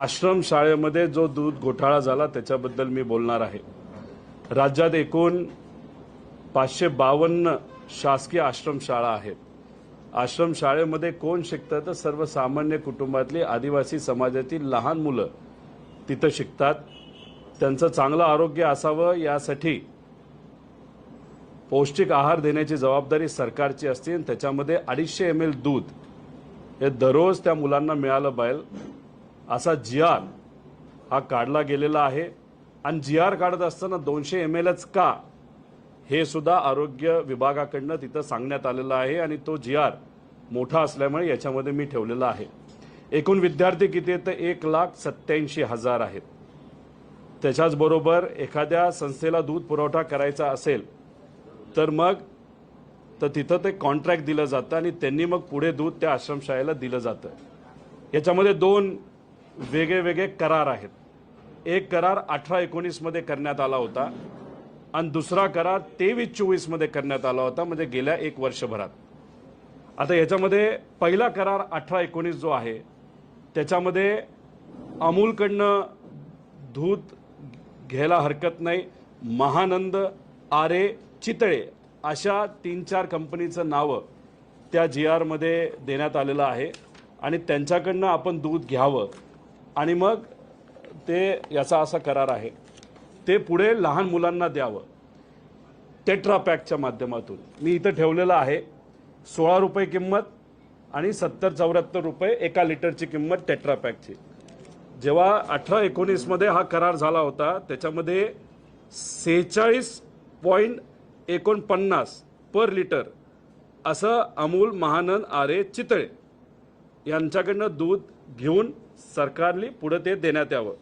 आश्रम शाळेमध्ये जो दूध घोटाळा झाला त्याच्याबद्दल मी बोलणार आहे। राज्यात एकूण 552 शासकीय आश्रम शाळा आहेत। आश्रम शाळेमध्ये कोण शिकतं तर सर्वसामान्य कुटुंबातली आदिवासी समाजातील लहान मुलं तिथं शिकतात। त्यांचं चांगलं आरोग्य असावं यासाठी पौष्टिक आहार देण्याची जबाबदारी सरकारची असते। त्याच्यामध्ये 250 ml दूध हे दररोज त्या मुलांना मिळालं पाहिजे असा GR हा काढला गेलेला आहे। आणि GR काढत असताना 200 mlच का हे सुद्धा आरोग्य विभागाकडून तिथं सांगण्यात आलेलं आहे। आणि तो GR मोठा असल्यामुळे याच्यामध्ये मी ठेवलेला आहे। एकूण विद्यार्थी किती आहेत तर 1,87,000 आहेत। त्याच्याच बरोबर एखाद्या संस्थेला दूध पुरवठा करायचा असेल तर मग तिथं ते कॉन्ट्रॅक्ट दिलं जातं आणि त्यांनी मग पुढे दूध त्या आश्रमशाळेला दिलं जातं। याच्यामध्ये दोन वेगळे करार आहेत। एक करार 18-19 मध्ये करण्यात आला होता आणि दुसरा करार 23-24 मध्ये करण्यात आला होता, म्हणजे गेल्या एक वर्षभरात। आता याच्यामध्ये पहिला करार 18-19 जो आहे त्याच्यामध्ये अमूलकडनं दूध घ्यायला हरकत नाही, महानंद, आरे, चितळे अशा 3-4 कंपनीचं नाव त्या GR मध्ये देण्यात आलेलं आहे आणि त्यांच्याकडनं आपण दूध घ्यावं आणि मग ते याचा असा करार आहे ते पुढे लहान मुलांना द्यावं टेट्रा पॅकच्या माध्यमातून। मी इथं ठेवलेलं आहे 16 रुपये किंमत आणि 70-74 रुपये 1 लिटरची किंमत टेट्रा पॅकची। जेव्हा 18-19 मध्ये हा करार झाला होता त्याच्यामध्ये 46.49 पर लिटर असं अमूल, महानंद, आरे, चितळे यांच्याकडनं दूध घेऊन सरकारली पुढे ते देण्यात यावं।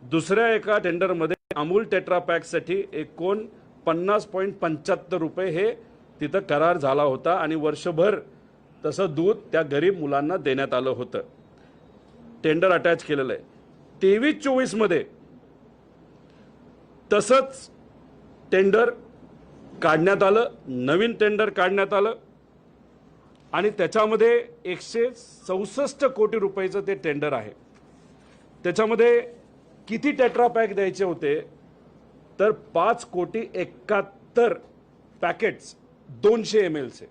दुसऱ्या एका टेंडरमध्ये अमूल टेट्रा पॅकसाठी 49.75 रुपये हे तिथं करार झाला होता आणि वर्षभर तसं दूध त्या गरीब मुलांना देण्यात आलं होतं। टेंडर अटॅच केलेलं आहे। 23-24 मध्ये तसंच टेंडर काढण्यात आलं, नवीन टेंडर काढण्यात आलं आणि त्याच्यामध्ये 164 कोटी रुपयाचं ते टेंडर आहे। त्याच्यामध्ये किती टेट्रा पॅक द्यायचे होते तर 5,71,00,000 पॅकेट्स 200 ml चे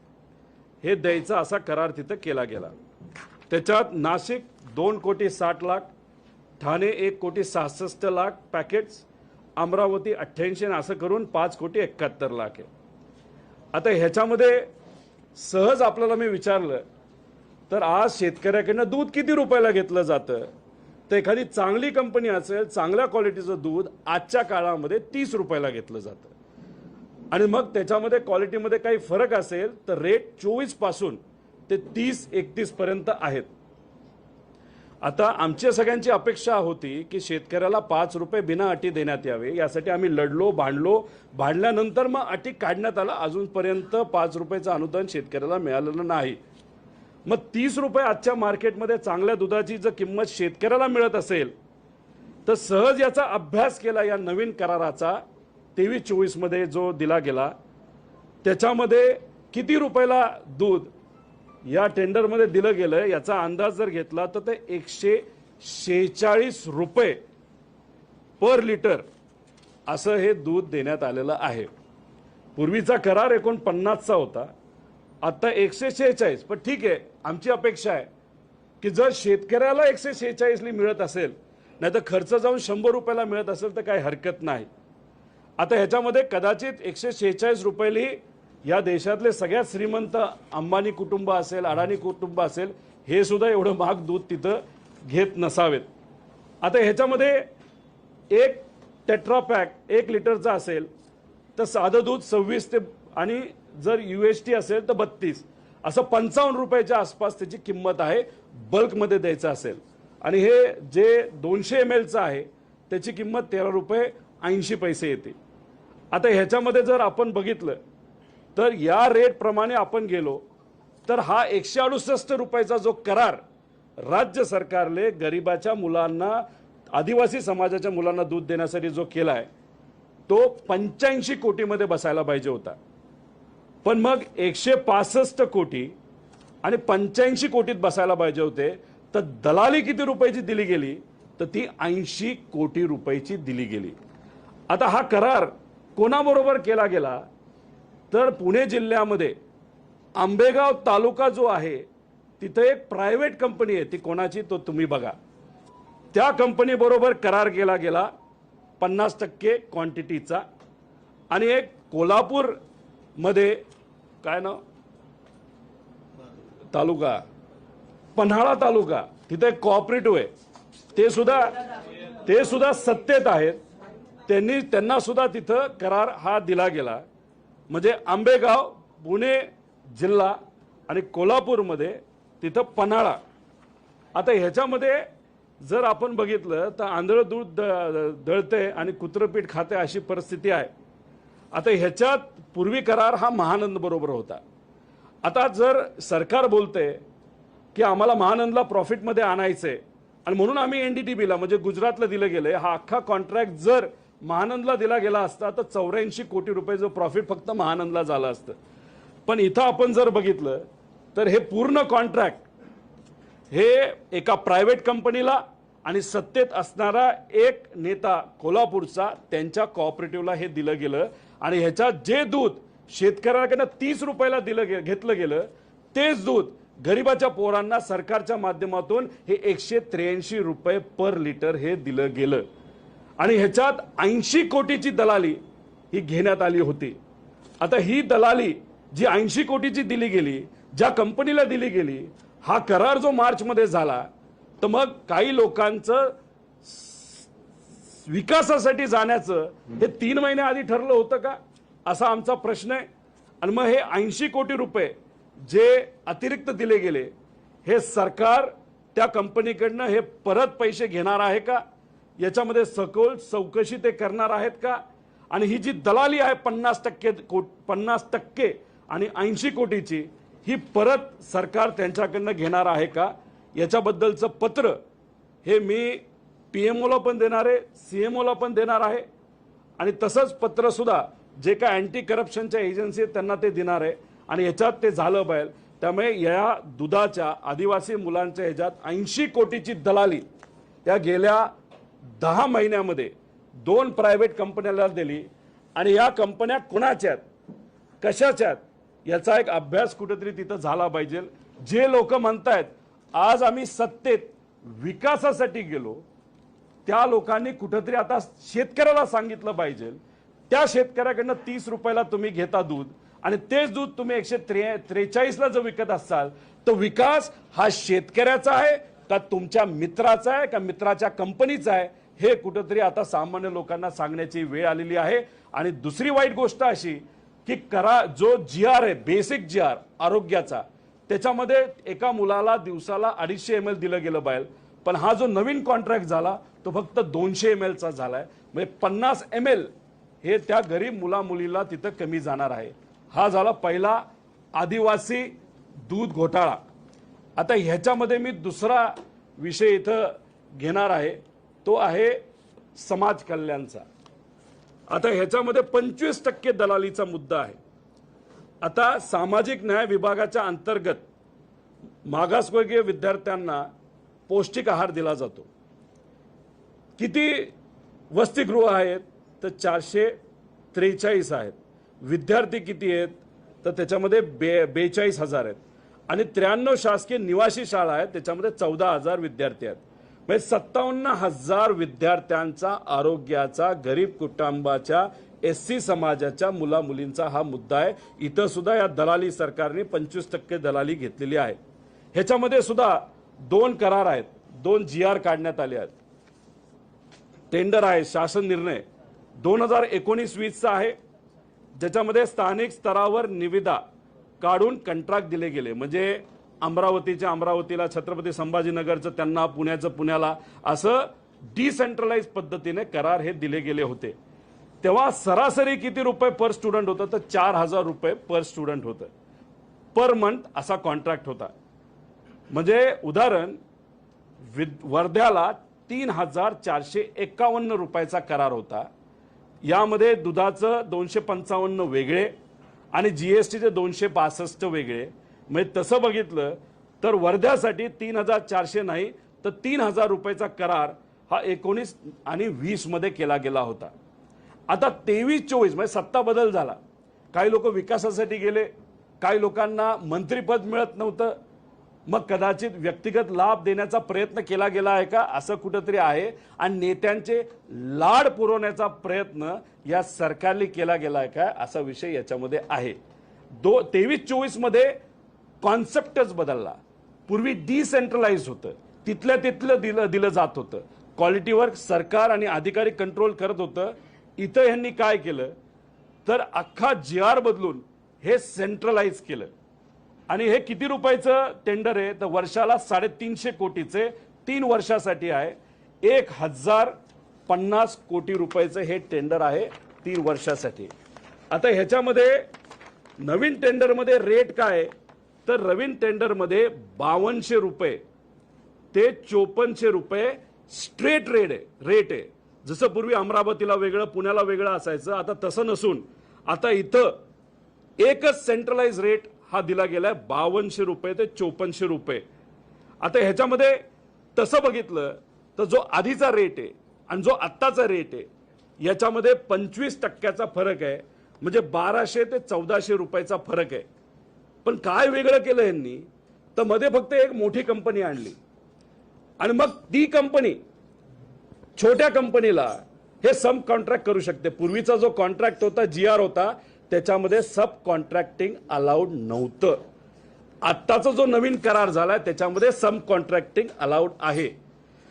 हे द्यायचा असा करार तिथं केला गेला। त्याच्यात नाशिक 2,60,00,000, ठाणे 1,66,00,000 पॅकेट्स, अमरावती 88 असं करून 5,71,00,000 आहे। आता ह्याच्यामध्ये सहज आपल्याला मी विचारलं तर आज शेतकऱ्याकडनं दूध किती रुपयाला घेतलं जातं तर एखादी चांगली कंपनी असेल, चांगल्या क्वालिटीचं दूध आजच्या काळामध्ये 30 रुपयाला घेतलं जातं आणि मग त्याच्यामध्ये क्वालिटीमध्ये काही फरक असेल तर रेट 24 पासून ते 30-31 पर्यंत आहेत। आता आमच्या सगळ्यांची अपेक्षा होती की शेतकऱ्याला 5 रुपये बिना अटी देण्यात यावे, यासाठी आम्ही लढलो, भांडल्यानंतर मग अटी काढण्यात आला। अजूनपर्यंत 5 रुपयाचं अनुदान शेतकऱ्याला मिळालेलं नाही। मग 30 रुपये आजच्या मार्केटमध्ये चांगल्या दुधाची जर किंमत शेतकऱ्याला मिळत असेल तर सहज याचा अभ्यास केला या नवीन कराराचा 23-24 मध्ये जो दिला गेला त्याच्यामध्ये किती रुपयाला दूध या टेंडरमध्ये दिलं गेलं याचा अंदाज जर घेतला तर ते 146 रुपये पर लिटर असं हे दूध देण्यात आलेलं आहे। पूर्वीचा करार 49चा होता, आता 146। पण ठीक आहे, आमची अपेक्षा आहे की जर शेतकऱ्याला 146ली मिळत असेल नाही तर खर्च जाऊन 100 रुपयाला मिळत असेल तर काही हरकत नाही। आता ह्याच्यामध्ये कदाचित 146 रुपयाली या देशातले सगळ्यात श्रीमंत अंबानी कुटुंब असेल, अडाणी कुटुंब असेल, हे सुद्धा एवढं महाग दूध तिथं घेत नसावेत। आता ह्याच्यामध्ये एक टेट्रा पॅक 1 लिटरचा असेल तर साधं दूध 26 ते आणि जर UHT असेल तर 32 असं 55 रुपयाच्या आसपास त्याची किंमत आहे बल्कमध्ये द्यायचं असेल। आणि हे जे 200 mlचं आहे त्याची किंमत 13 रुपये 80 पैसे येते। आता ह्याच्यामध्ये जर आपण बघितलं तर या रेट प्रमाणे आपण गेलो तर हा 168 रुपयाचा जो करार राज्य सरकारने गरिबाच्या मुलांना, आदिवासी समाजाच्या मुलांना दूध देण्यासाठी जो केलाय तो 85 कोटीमध्ये बसायला पाहिजे होता। पण मग 165 कोटी आणि 85 कोटीत बसायला पाहिजे होते। तर दलाली किती रुपयाची दिली गेली तर ती 80 कोटी रुपयाची दिली गेली। आता हा करार कोणाबरोबर केला गेला तर पुणे जिल्ह्यामध्ये आंबेगाव तालुका जो आहे तिथे एक प्रायव्हेट कंपनी आहे, ती कोणाची तो तुम्ही बघा। त्या कंपनी बरोबर करार केला गेला 50% क्वांटिटीचा। आणि एक कोल्हापूर मध्ये काय नाव तालुका, पन्हाळा तालुका, तिथे एक कोऑपरेटिव्ह आहे, ते सुद्धा सत्तेत आहेत, त्यांना सुद्धा तिथं करार हा दिला गेला। म्हणजे आंबेगाव पुणे जिल्हा आणि कोल्हापूरमध्ये तिथं पन्हाळा। आता ह्याच्यामध्ये जर आपण बघितलं तर आंधळ दूध दळते आणि कुत्रपीठ खाते अशी परिस्थिती आहे। आता ह्याच्यात पूर्वी करार हा महानंद बरोबर होता। आता जर सरकार बोलते की आम्हाला महानंदला प्रॉफिटमध्ये आणायचंय आणि म्हणून आम्ही एनडीटीबीला म्हणजे गुजरातला दिलं गेलंय, हा अख्खा कॉन्ट्रॅक्ट जर महानंदला दिला गेला असता तर 84 कोटी रुपयाचं प्रॉफिट फक्त महानंदला झालं असतं। पण इथं आपण जर बघितलं तर हे पूर्ण कॉन्ट्रॅक्ट हे एका प्रायव्हेट कंपनीला आणि सत्तेत असणारा एक नेता कोल्हापूरचा त्यांच्या कोऑपरेटिव्हला हे दिलं गेलं। आणि ह्याच्यात जे दूध शेतकऱ्याकडनं 30 रुपयाला घेतलं गेलं तेच दूध गरिबाच्या पोरांना सरकारच्या माध्यमातून हे 183 रुपये पर लिटर हे दिलं गेलं। आणि ह्याच्यात 80 कोटीची दलाली ही घेण्यात आली होती। आता ही दलाली जी 80 कोटीची दिली गेली, ज्या कंपनीला दिली गेली, हा करार जो मार्च मध्ये झाला तर मग काही लोकांचं विकासासाठी जाण्याचं हे 3 महिने आधी ठरलं होतं का, असा आमचा प्रश्न आहे। आणि मग हे 80 कोटी रुपये जे अतिरिक्त दिले गेले हे सरकार त्या कंपनीकडनं हे परत पैसे घेणार आहे का, याच्यामध्ये सखोल चौकशी ते करणार आहेत का। आणि ही जी दलाली आहे 50% आणि 80 कोटीची ही परत सरकार त्यांच्याकडनं घेणार आहे का, याच्याबद्दलचं पत्र हे मी पीएमओला पण देणार आहे, सीएमओला पण देणार आहे। आणि तसंच पत्र सुद्धा जे काय अँटी करप्शनच्या एजन्सी आहेत त्यांना ते देणार आहे। आणि याच्यात ते झालं पाहिजे। त्यामुळे या दुधाच्या आदिवासी मुलांच्या ह्याच्यात 80 कोटीची दलाली त्या गेल्या 10 महिन्यामध्ये 2 प्रायव्हेट कंपन्याला दिली। आणि या कंपन्या कुणाच्या आहेत, कशाच्या आहेत, याचा एक अभ्यास कुठेतरी तिथं झाला पाहिजे। जे लोक म्हणतायत आज आम्ही सत्तेत विकासासाठी गेलो, त्या लोकांनी कुठेतरी आता शेतकऱ्याला सांगितलं पाहिजे, त्या शेतकऱ्याकडनं 30 रुपयाला तुम्ही घेता दूध आणि तेच दूध तुम्ही 143ला जर विकत असाल तर विकास हा शेतकऱ्याचा आहे का तुमच्या मित्राचा आहे का मित्राच्या कंपनीचा आहे, हे कुठेतरी आता सामान्य लोकांना सांगण्याची वेळ आलेली आहे। आणि दुसरी वाईट गोष्ट अशी की जो GR आहे बेसिक GR आरोग्याचा, त्याच्यामध्ये एका मुलाला दिवसाला 250 ml दिलं गेलं पाहिजे, पण हा जो नवीन कॉन्ट्रॅक्ट झाला तो फक्त 200 ml चा झालाय। म्हणजे 50 ml हे त्या गरीब मुला मुलीला तिथं कमी जाणार आहे। हा झाला पहिला आदिवासी दूध घोटाळा। आता ह्याच्यामध्ये मी दुसरा विषय इथं घेणार आहे, तो आहे समाज कल्याणचा। आता ह्याच्यामध्ये 25% दलालीचा मुद्दा आहे। आता सामाजिक न्याय विभागाच्या अंतर्गत मागासवर्गीय विद्यार्थ्यांना पौष्टिक आहार दिला जातो। किती वसतिगृह आहेत तर 443 आहेत। विद्यार्थी किती आहेत तर त्याच्यामध्ये 42,000 आहेत। आणि 93 शासकीय निवासी शाळा आहेत, त्याच्यामध्ये 14,000 विद्यार्थी आहेत। म्हणजे 57,000 विद्यार्थ्यांचा आरोग्याचा गरीब कुटुंबाच्या SC समाजाच्या मुला मुलींचा हा मुद्दा आहे। इथं सुद्धा या दलाली सरकारने 25% दलाली घेतलेली आहे। ह्याच्यामध्ये सुद्धा 2 करार आहेत, 2 GR काढण्यात आले आहेत। टेंडर आहे, शासन निर्णय 2019-20चा आहे, ज्याच्यामध्ये स्थानिक स्तरावर निविदा काढून कंत्राट दिले गेले। म्हणजे अमरावतीला, छत्रपती संभाजीनगरचं त्यांना, पुण्याचं पुण्याला, असं डिसेंट्रलाइज पद्धतीने करार हे दिले गेले होते। तेव्हा सरासरी किती रुपये पर स्टुडंट होतं तर 4,000 रुपये पर स्टुडंट होतं, पर मंथ असा कॉन्ट्रॅक्ट होता। म्हणजे उदाहरण वर्ध्याला 3,451 रुपयाचा करार होता। यामध्ये दुधाचं 255 वेगळे आणि GSTचे 265 वेगळे। म्हणजे तसं बघितलं तर वर्ध्यासाठी 3,400 नाही तर 3,000 रुपयाचा करार हा 19 आणि 20 मध्ये केला गेला होता. आता 23-24 म्हणजे सत्ता बदल झाला. काही लोक विकासासाठी गेले, काही लोकांना मंत्रिपद मिळत नव्हतं. मग कदाचित व्यक्तिगत लाभ देण्याचा प्रयत्न केला गेला आहे का, असं कुठंतरी आहे. आणि नेत्यांचे लाड पुरवण्याचा प्रयत्न या सरकारने केला गेला आहे का, असा विषय याच्यामध्ये आहे. 23-24 मध्ये कॉन्सेप्टच बदलला. पूर्वी डिसेंट्रलाइज होतं, तिथल्या तिथलं दिलं जात होतं. क्वालिटीवर सरकार आणि अधिकारी कंट्रोल करत होतं. इथं यांनी काय केलं तर अख्खा GR बदलून हे सेंट्रलाइज केलं. आणि हे किती रुपयाचं टेंडर आहे तर वर्षाला 350 कोटीचे 3 वर्षासाठी आहे. 1050 कोटी रुपयाचं हे टेंडर आहे 3 वर्षासाठी. आता ह्याच्यामध्ये नवीन टेंडरमध्ये रेट काय तर नवीन टेंडरमध्ये 5200 रुपये ते 5400 रुपये स्ट्रेट रेट आहे. जसं पूर्वी अमरावतीला वेगळं पुण्याला वेगळं असायचं, आता तसं नसून आता इथं एकच सेंट्रलाइज रेट हा दिला गेलाय 5200 रुपये ते 5400 रुपये. आता ह्याच्यामध्ये तसं बघितलं तर जो आधीचा रेट आहे आणि जो आत्ताचा रेट आहे याच्यामध्ये 25% फरक आहे. म्हणजे 1200 ते 1400 रुपयाचा फरक आहे. पण काय वेगळं केलं यांनी तर मध्ये फक्त एक मोठी कंपनी आणली आणि मग ती कंपनी छोट्या कंपनीला हे सब कॉन्ट्रॅक्ट करू शकते. पूर्वीचा जो कॉन्ट्रॅक्ट होता GR होता त्याच्यामध्ये सब कॉन्ट्रॅक्टिंग अलाउड नव्हतं. आत्ताचा जो नवीन करार झालाय त्याच्यामध्ये सब कॉन्ट्रॅक्टिंग अलाउड आहे.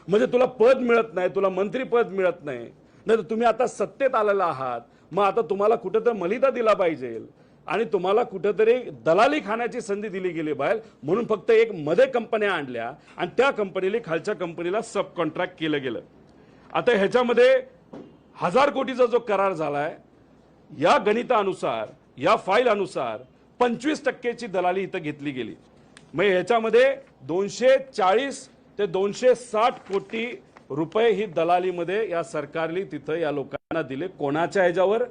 म्हणजे तुला पद मिळत नाही, तुला मंत्रीपद मिळत नाही, नाही तर तुम्ही आता सत्तेत आलेला आहात, मग आता तुम्हाला कुठेतरी मलिदा दिला पाहिजे आणि तुम्हाला कुठेतरी दलाली खाण्याची संधी दिली गेली पाहिजे म्हणून फक्त एक मध्ये कंपन्या आणल्या आणि त्या कंपनीला खालच्या कंपनीला सब कॉन्ट्रॅक्ट केलं गेलं. आता ह्याच्यामध्ये 1000 कोटीचा जो करार झालाय या गणितानुसार या फाईल अनुसार 25%ची दलाली इथं घेतली गेली. मग ह्याच्यामध्ये 240 ते 260 कोटी रुपये ही दलालीमध्ये या सरकारने तिथं या लोकांना दिले. कोणाच्या ह्याच्यावर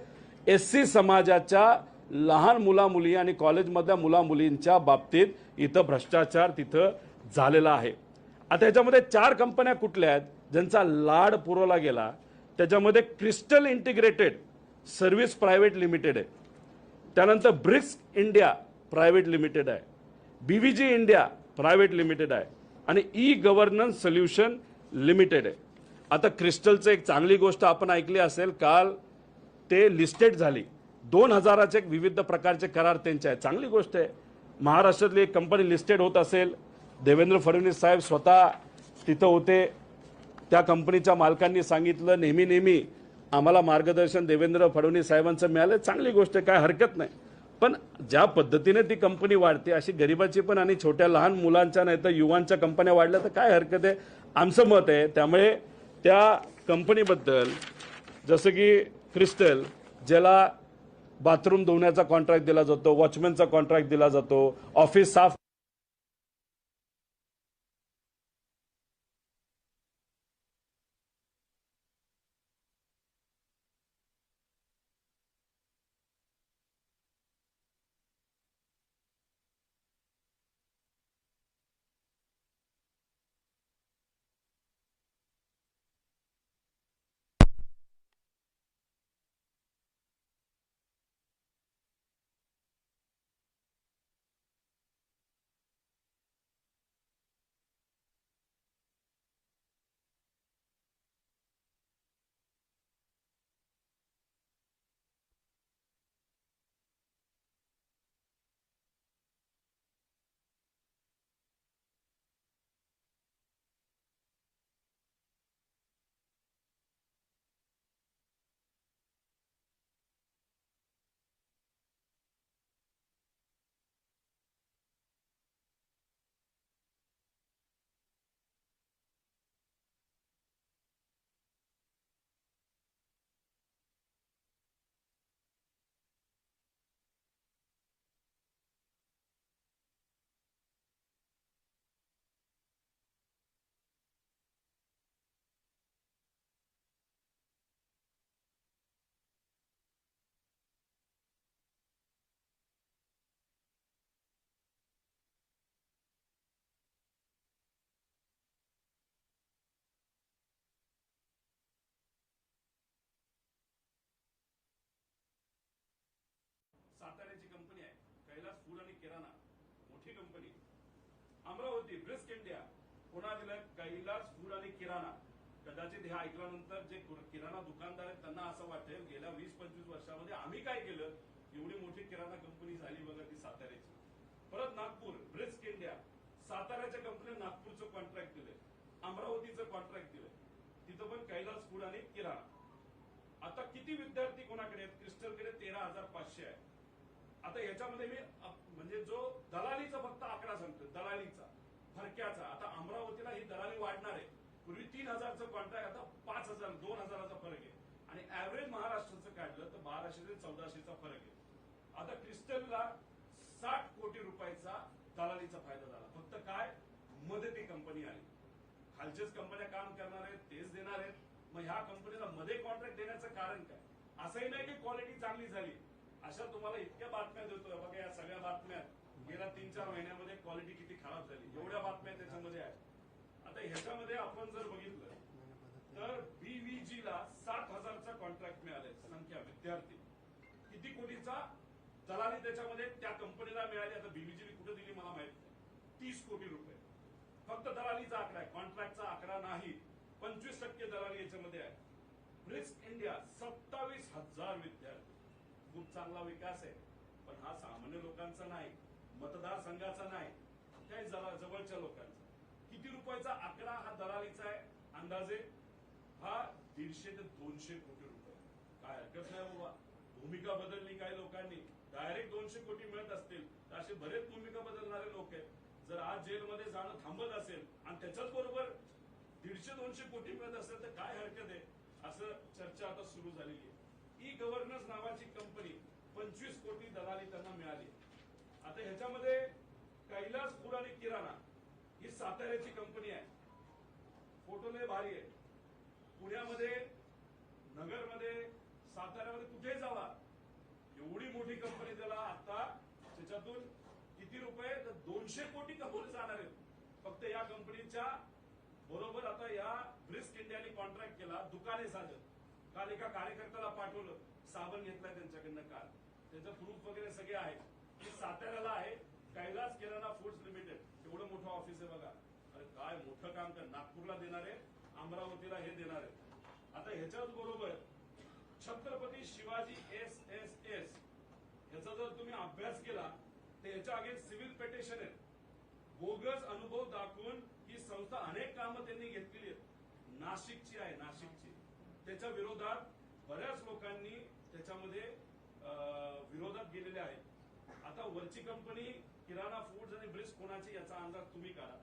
SC समाजाच्या लहान मुला मुली आणि कॉलेजमधल्या मुला मुलींच्या बाबतीत इथं भ्रष्टाचार तिथं झालेला आहे. आता ह्याच्यामध्ये 4 कंपन्या कुठल्या आहेत ज्यांचा लाड पुरवला गेला. त्याच्यामध्ये crystal integrated service private limited आहे, त्यानंतर ब्रिक्स इंडिया प्रायव्हेट लिमिटेड आहे, BVG इंडिया प्रायव्हेट लिमिटेड आहे आणि गव्हर्नन्स सोल्युशन लिमिटेड आहे. आता क्रिस्टलचं एक चांगली गोष्ट आपण ऐकली असेल, काल ते लिस्टेड झाली. 2000चे विविध प्रकारचे करार त्यांचे आहेत, चांगली गोष्ट आहे. महाराष्ट्रातली एक कंपनी लिस्टेड होत असेल, देवेंद्र फडणवीस साहेब स्वतः तिथं होते. त्या कंपनीच्या मालकांनी सांगितलं नेहमी आम्हाला मार्गदर्शन देवेंद्र फडणवीस साहेबांचं मिळालं, चांगली गोष्ट आहे, काय हरकत नाही. पण ज्या पद्धतीने ती कंपनी वाढते अशी गरिबाची पण आणि छोट्या लहान मुलांच्या नाही तर युवांच्या कंपन्या वाढल्या तर काय हरकत आहे, आमचं मत आहे. त्यामुळे त्या कंपनीबद्दल जसं की क्रिस्टल ज्याला बाथरूम धुण्याचा कॉन्ट्रॅक्ट दिला जातो, वॉचमॅनचा कॉन्ट्रॅक्ट दिला जातो, ऑफिस साफ ब्रिस्क इंडिया पुन्हा दिलं कैलास फूड आणि किराणा. कदाचित हे ऐकल्यानंतर जे किराणा दुकानदार आहेत त्यांना असं वाटेल गेल्या 20-25 वर्षामध्ये आम्ही काय केलं, एवढी मोठी किराणा कंपनी झाली बघा ती साताऱ्याची. परत नागपूर ब्रिस्क इंडिया, साताऱ्याच्या कंपनीने नागपूरचं कॉन्ट्रॅक्ट दिलंय, अमरावतीचं कॉन्ट्रॅक्ट दिलंय, तिथं पण कैलास फूड आणि किराणा. आता किती विद्यार्थी कोणाकडे आहेत? क्रिस्टलकडे 13,500 आहे. आता याच्यामध्ये मी म्हणजे जो दलालीचा फक्त आकडा सांगतो, दलालीचा फरक्याचा. आता अमरावतीला ही दलाली वाढणार आहे. पूर्वी 3,000चं कॉन्ट्रॅक्ट, आता 5,000 2,000चा फरक आहे. आणि ऍव्हरेज महाराष्ट्राचं काढलं तर 1200 ते 1400चा फरक आहे. आता क्रिस्टलला 60 कोटी रुपयाचा दलालीचा फायदा झाला. फक्त काय, मध्ये ती कंपनी आली. खालचेच कंपन्या काम करणार आहेत, तेच देणार आहेत. मग ह्या कंपनीला मध्ये कॉन्ट्रॅक्ट देण्याचं कारण काय? असंही नाही की क्वालिटी चांगली झाली. अशा तुम्हाला इतक्या बातम्या देतोय बघा. या सगळ्या बातम्यात गेल्या 3-4 महिन्यामध्ये क्वालिटी किती खराब झाली, एवढ्या बातम्या त्याच्यामध्ये आहेत. आता ह्याच्यामध्ये आपण जर बघितलं तर BVG ला 60,000चा कॉन्ट्रॅक्ट मिळाले. संख्या विद्यार्थी किती कोटीचा दलाली त्याच्यामध्ये त्या कंपनीला मिळाली. आता BVG कुठे दिली मला माहित नाही. 30 कोटी रुपये फक्त दलालीचा आकडा आहे, कॉन्ट्रॅक्टचा आकडा नाही. 25% दलाली याच्यामध्ये आहे. ब्रिस्क इंडिया 27,000 विद्यार्थी, खूप चांगला विकास आहे. पण हा सामान्य लोकांचा नाही, मतदारसंघाचा नाही, काही जवळच्या लोकांचा. किती रुपयाचा आकडा हा दलालीचा आहे? अंदाजे हा 150 ते 200 कोटी रुपये. काय हरकत नाही बाबा. भूमिका बदलली काही लोकांनी, डायरेक्ट 200 कोटी मिळत असतील तर असे बरेच भूमिका बदलणारे लोक आहेत. जर आज जेलमध्ये जाणं थांबत असेल आणि त्याच्याच बरोबर 150-200 कोटी मिळत असेल तर काय हरकत आहे, असं चर्चा आता सुरू झालेली आहे. ई गव्हर्नन्स नावाची कंपनी 25 कोटी दलाली त्यांना मिळाली. आता ह्याच्यामध्ये कैलास फूड आणि किराणा ही साताऱ्याची कंपनी आहे. फोटो लय भारी आहे. पुण्यामध्ये, नगरमध्ये, साताऱ्यामध्ये कुठे जावा एवढी मोठी कंपनी, त्याला आता त्याच्यातून किती रुपये, तर 200 कोटी कमवले जाणार आहेत फक्त या कंपनीच्या बरोबर. आता या ब्रिस्क इंडियाने कॉन्ट्रॅक्ट केला, दुकाने साधत. काल एका कार्यकर्त्याला पाठवलं, साबण घेतलाय त्यांच्याकडनं काल, त्याचं प्रूफ वगैरे सगळे आहे. साताऱ्याला आहे कैलास किराणा फूड्स लिमिटेड, एवढं मोठं ऑफिस आहे बघा. अरे काय मोठं काम कर. नागपूरला देणार आहे, अमरावतीला हे देणार आहे. आता ह्याच्याच बरोबर छत्रपती शिवाजी SSS याचा जर तुम्ही अभ्यास केला तर याच्या अगेन्स्ट सिव्हिल पिटिशन आहे. बोगस अनुभव दाखवून ही संस्था अनेक कामं त्यांनी घेतलेली आहेत. नाशिकची आहे, नाशिकची. त्याच्या विरोधात बऱ्याच लोकांनी त्याच्यामध्ये विरोधात गेलेले आहेत. आता वरची कंपनी किराणा फूड्स आणि ब्रिस्क कोणाची याचा अंदाज तुम्ही काढा.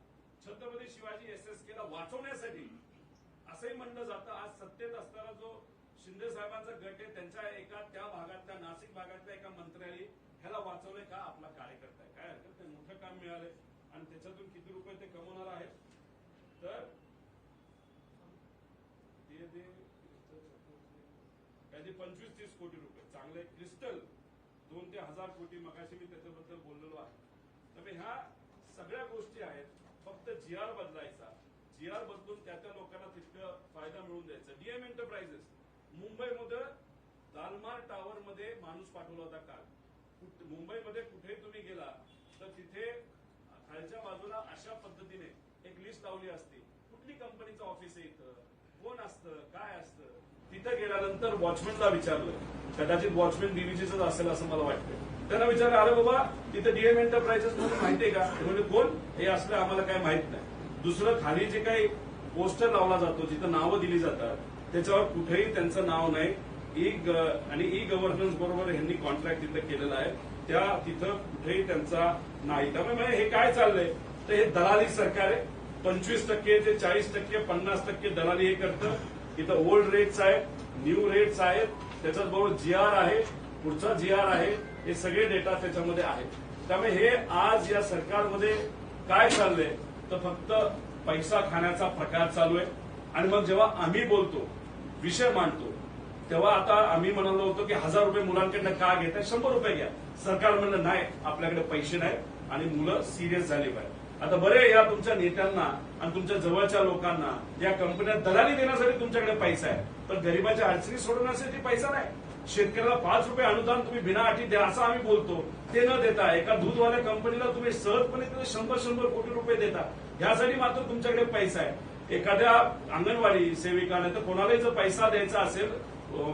छत्रपती शिवाजी SSK ला वाचवण्यासाठी असंही म्हणलं जातं, आज सत्तेत असताना जो शिंदे साहेबांचा गट आहे त्यांच्या एका त्या भागातल्या, नाशिक भागातल्या एका मंत्र्याने ह्याला वाचवलंय का आपला कार्यकर्ता आहे. काय हरकत नाही, मोठं काम मिळालंय आणि त्याच्यातून किती रुपये ते कमवणार आहेत तर काही 25-30 कोटी रुपये. चांगले. क्रिस्टल 2 ते 1000 कोटी, मगाशी मी त्याच्याबद्दल बोललेलो आहे. तर ह्या सगळ्या गोष्टी आहेत. फक्त GR बदलायचा, GR बदलून त्या लोकांना तितकं फायदा मिळून द्यायचा. DM एंटरप्राइजेस मुंबईमध्ये दालमार टावर मध्ये माणूस पाठवला होता काल. मुंबईमध्ये कुठे तुम्ही गेला तर तिथे खालच्या बाजूला अशा पद्धतीने एक लिस्ट लावली असते, कुठली कंपनीचं ऑफिस आहे, इथं कोण असतं, काय असतं. तिथे गेल्यानंतर वॉचमॅनला विचारलं, कदाचित वॉचमॅन BVGच असेल असं मला वाटतं. त्यांना विचारलं, अरे बाबा तिथे DM एंटरप्राइजेस म्हणून माहितीये का? म्हणजे कोण हे असलं आम्हाला काय माहित नाही. दुसरं खाली जे काही पोस्टर लावला जातो जिथं नावं दिली जातात त्याच्यावर कुठेही त्यांचं नाव नाही. आणि ई गव्हर्नन्स बरोबर यांनी कॉन्ट्रॅक्ट तिथं केलेला आहे, त्या तिथं कुठेही त्यांचा नाही. त्यामुळे हे काय चाललंय तर हे दलाली सरकार आहे. 25% ते 40%, 50% दलाली हे करतं. इथं ओल्ड रेट्स आहेत, न्यू रेट्स आहेत, त्याच्याच बरोबर GR आहे, पुढचा GR आहे, हे सगळे डेटा त्याच्यामध्ये आहेत. त्यामुळे हे आज या सरकारमध्ये काय चाललंय तर फक्त पैसा खाण्याचा प्रकार चालू आहे. आणि मग जेव्हा आम्ही बोलतो, विषय मांडतो, तेव्हा आता आम्ही म्हणालो होतो की 1000 रुपये मुलांकडनं का घेताय, 100 रुपये घ्या. सरकार म्हणलं नाही, आपल्याकडे पैसे नाहीत आणि मुलं सिरियस झाली पाहिजे. आता बरे या तुमच्या नेत्यांना आणि तुमच्या जवळच्या लोकांना या कंपन्या दलाली देण्यासाठी तुमच्याकडे पैसा आहे, पण गरिबाच्या अडचणी सोडवण्यासाठी पैसा नाही. शेतकऱ्याला 5 रुपये अनुदान तुम्ही बिना अटी द्या असं आम्ही बोलतो, ते न देता एका दूधवाल्या कंपनीला तुम्ही सहजपणे 100 कोटी रुपये देता. यासाठी मात्र तुमच्याकडे पैसा आहे. एखाद्या अंगणवाडी सेविकाने तर कोणालाही जर पैसा द्यायचा असेल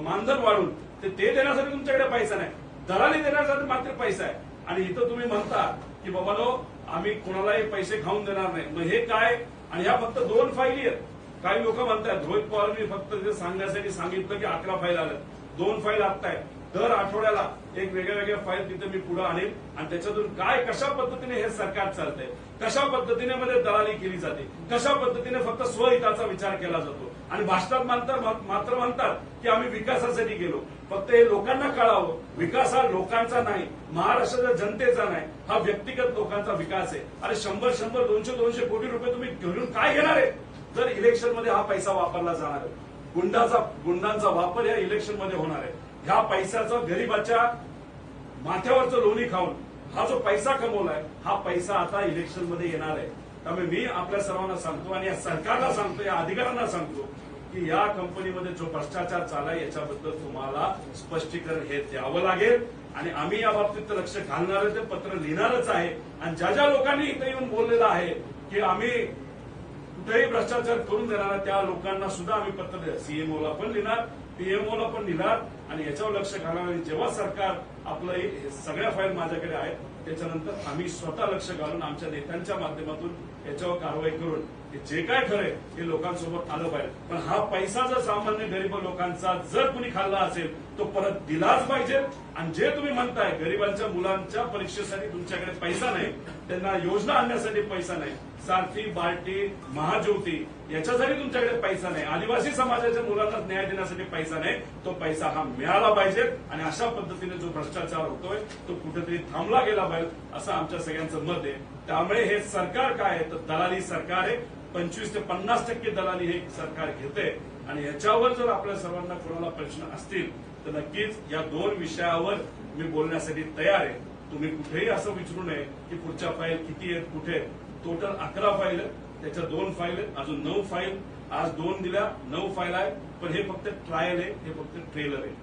मानधन वाढून ते देण्यासाठी तुमच्याकडे पैसा नाही, दलाली देण्यासाठी मात्र पैसा आहे. आणि इथं तुम्ही म्हणता की बाबानो आम्ही कोणालाही पैसे खाऊन देणार नाही. मग हे काय? आणि ह्या फक्त 2 फायली आहेत. काही लोक म्हणतात रोहित पवारांनी फक्त ते सांगण्यासाठी सांगितलं की 11 फाईल आल्या, 2 फाईल आता आहेत. दर आठवड्याला एक वेगळ्या फाईल तिथे मी पुढे आणेल आणि त्याच्यातून काय कशा पद्धतीने हे सरकार चालतंय, कशा पद्धतीने मध्ये दलाली केली जाते, कशा पद्धतीने फक्त स्वहिताचा विचार केला जातो. आणि भाषणात मात्र म्हणतात की आम्ही विकासासाठी गेलो. फक्त हे लोकांना कळावं, विकास हा लोकांचा नाही, महाराष्ट्राच्या जनतेचा नाही, हा व्यक्तिगत लोकांचा विकास आहे. अरे 100 200 कोटी रुपये तुम्ही घेऊन काय घेणार आहे जर इलेक्शन मध्ये हा पैसा वापरला जाणार आहे? गुंडांचा वापर या इलेक्शन मध्ये होणार आहे. ह्या पैशाचा गरीबाच्या माथ्यावरचं लोणी खाऊन हा जो पैसा कमवलाय हा पैसा आता इलेक्शन मध्ये येणार आहे. त्यामुळे मी आपल्या सर्वांना सांगतो आणि या सरकारला सांगतो, या अधिकाऱ्यांना सांगतो की या कंपनीमध्ये जो भ्रष्टाचार चाललाय याच्याबद्दल तुम्हाला स्पष्टीकरण हे द्यावं लागेल. आणि आम्ही या बाबतीत लक्ष घालणारच, ते पत्र लिहिणारच आहे. आणि ज्या लोकांनी इथे येऊन बोललेलं आहे की आम्ही कुठेही भ्रष्टाचार करून देणार, त्या लोकांना सुद्धा आम्ही पत्र सीएमओला पण लिहिणार, पीएमओला पण लिहिणार. आणि याच्यावर लक्ष घालणार. जेव्हा सरकार आपलं सगळ्या फाईल माझ्याकडे आहेत त्याच्यानंतर आम्ही स्वतः लक्ष घालून आमच्या नेत्यांच्या माध्यमातून याच्यावर कारवाई करून जे काय खरंय हे लोकांसोबत आलं पाहिजे. पण हा पैसा जर सामान्य गरीब लोकांचा जर कुणी खाल्ला असेल तो परत दिलाच पाहिजे. आणि जे तुम्ही म्हणताय गरीबांच्या मुलांच्या परीक्षेसाठी तुमच्याकडे पैसा नाही, त्यांना योजना आणण्यासाठी पैसा नाही, सारथी, बार्टी, महाज्योती याच्यासाठी तुमच्याकडे पैसा नाही, आदिवासी समाजाच्या मुलांना न्याय देण्यासाठी पैसा नाही, तो पैसा हा मिळाला पाहिजे. आणि अशा पद्धतीने जो भ्रष्टाचार होतोय तो कुठेतरी थांबला गेला पाहिजे असं आमच्या सगळ्यांचं मत आहे. त्यामुळे हे सरकार काय आहे तर दलाली सरकार आहे. 25 ते 50% दलाली हे सरकार घेते. आणि याच्यावर जर आपल्या सर्वांना कोणाला प्रश्न असतील तर नक्कीच या 2 विषयावर मी बोलण्यासाठी तयार आहे. तुम्ही कुठेही असं विचारू नये की पुढच्या फाईल किती आहेत, कुठे आहेत. टोटल 11 फाईल आहेत, त्याच्या 2 फाईल आहेत, अजून 9 फाईल. आज 2 दिल्या, 9 फाईल आहेत. पण हे फक्त ट्रायल आहे, हे फक्त ट्रेलर आहे.